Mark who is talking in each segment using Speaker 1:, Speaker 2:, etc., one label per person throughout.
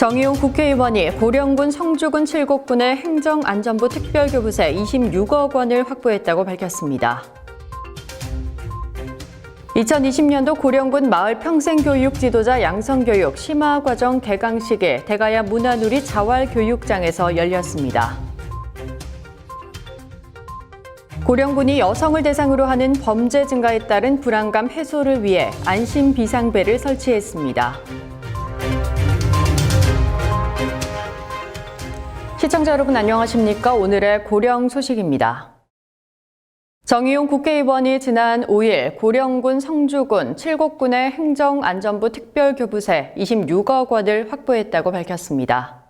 Speaker 1: 정의용 국회의원이 고령군 성주군 칠곡군의 행정안전부 특별교부세 26억 원을 확보했다고 밝혔습니다. 2020년도 고령군 마을 평생교육 지도자 양성교육 심화과정 개강식이 대가야 문화누리 자활교육장에서 열렸습니다. 고령군이 여성을 대상으로 하는 범죄 증가에 따른 불안감 해소를 위해 안심 비상벨을 설치했습니다. 시청자 여러분 안녕하십니까? 오늘의 고령 소식입니다. 정의용 국회의원이 지난 5일 고령군 성주군 칠곡군의 행정안전부 특별교부세 26억 원을 확보했다고 밝혔습니다.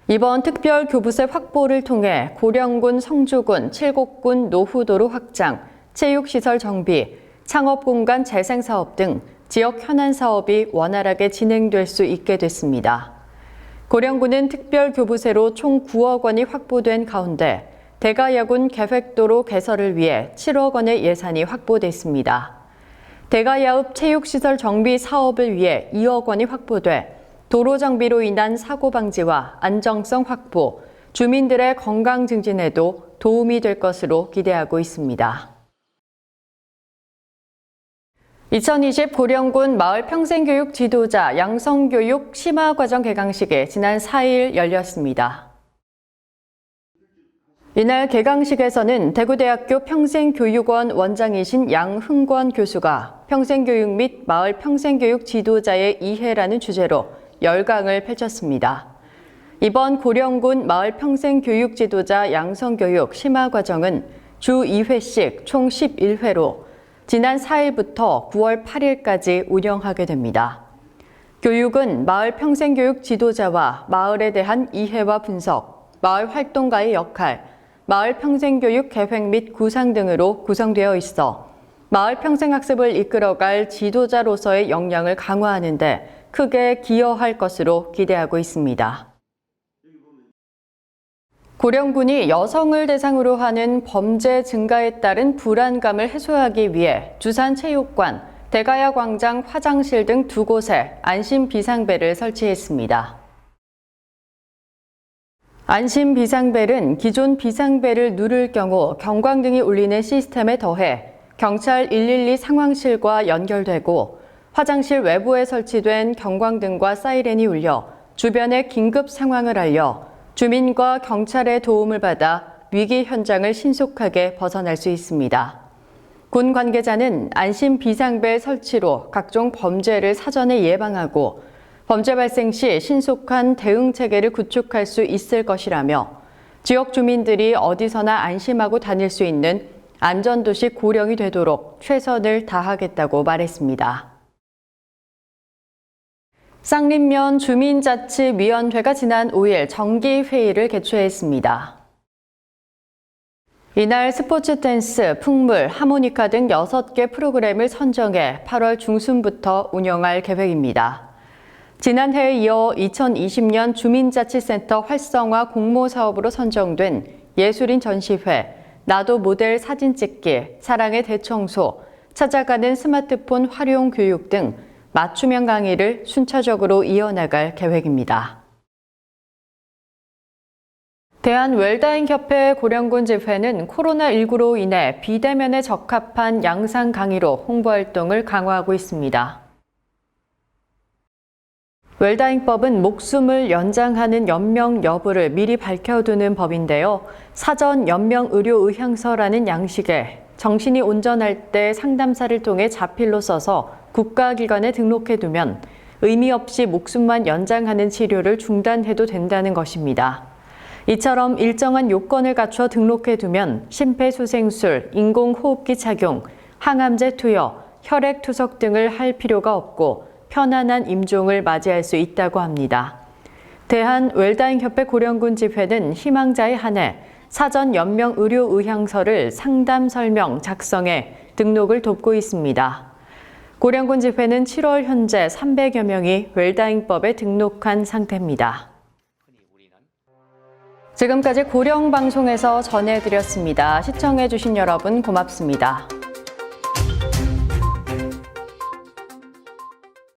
Speaker 1: 이번 특별교부세 확보를 통해 고령군 성주군 칠곡군 노후도로 확장, 체육시설 정비, 창업공간 재생사업 등 지역 현안 사업이 원활하게 진행될 수 있게 됐습니다. 고령군은 특별교부세로 총 9억 원이 확보된 가운데 대가야군 계획도로 개설을 위해 7억 원의 예산이 확보됐습니다. 대가야읍 체육시설 정비 사업을 위해 2억 원이 확보돼 도로 정비로 인한 사고 방지와 안정성 확보, 주민들의 건강 증진에도 도움이 될 것으로 기대하고 있습니다. 2020 고령군 마을 평생교육 지도자 양성교육 심화과정 개강식이 지난 4일 열렸습니다. 이날 개강식에서는 대구대학교 평생교육원 원장이신 양흥권 교수가 평생교육 및 마을 평생교육 지도자의 이해라는 주제로 열강을 펼쳤습니다. 이번 고령군 마을 평생교육 지도자 양성교육 심화과정은 주 2회씩 총 11회로 지난 4일부터 9월 8일까지 운영하게 됩니다. 교육은 마을 평생교육 지도자와 마을에 대한 이해와 분석, 마을 활동가의 역할, 마을 평생교육 계획 및 구상 등으로 구성되어 있어 마을 평생학습을 이끌어갈 지도자로서의 역량을 강화하는 데 크게 기여할 것으로 기대하고 있습니다. 고령군이 여성을 대상으로 하는 범죄 증가에 따른 불안감을 해소하기 위해 주산체육관, 대가야광장 화장실 등 2곳에 안심 비상벨을 설치했습니다. 안심 비상벨은 기존 비상벨을 누를 경우 경광등이 울리는 시스템에 더해 경찰 112 상황실과 연결되고 화장실 외부에 설치된 경광등과 사이렌이 울려 주변의 긴급 상황을 알려 주민과 경찰의 도움을 받아 위기 현장을 신속하게 벗어날 수 있습니다. 군 관계자는 안심 비상벨 설치로 각종 범죄를 사전에 예방하고 범죄 발생 시 신속한 대응 체계를 구축할 수 있을 것이라며 지역 주민들이 어디서나 안심하고 다닐 수 있는 안전도시 고령이 되도록 최선을 다하겠다고 말했습니다. 쌍림면 주민자치위원회가 지난 5일 정기회의를 개최했습니다. 이날 스포츠 댄스, 풍물, 하모니카 등 6개 프로그램을 선정해 8월 중순부터 운영할 계획입니다. 지난해에 이어 2020년 주민자치센터 활성화 공모사업으로 선정된 예술인 전시회, 나도 모델 사진 찍기, 사랑의 대청소, 찾아가는 스마트폰 활용 교육 등 맞춤형 강의를 순차적으로 이어나갈 계획입니다. 대한웰다잉협회 고령군 집회는 코로나19로 인해 비대면에 적합한 양상 강의로 홍보활동을 강화하고 있습니다. 웰다잉법은 목숨을 연장하는 연명 여부를 미리 밝혀두는 법인데요. 사전 연명 의료 의향서라는 양식에 정신이 온전할 때 상담사를 통해 자필로 써서 국가기관에 등록해두면 의미 없이 목숨만 연장하는 치료를 중단해도 된다는 것입니다. 이처럼 일정한 요건을 갖춰 등록해두면 심폐소생술, 인공호흡기 착용, 항암제 투여, 혈액 투석 등을 할 필요가 없고 편안한 임종을 맞이할 수 있다고 합니다. 대한웰다잉협회 고령군 집회는 희망자에 한해 사전 연명 의료 의향서를 상담 설명 작성해 등록을 돕고 있습니다. 고령군 집회는 7월 현재 300여 명이 웰다잉법에 등록한 상태입니다. 지금까지 고령방송에서 전해드렸습니다. 시청해주신 여러분 고맙습니다.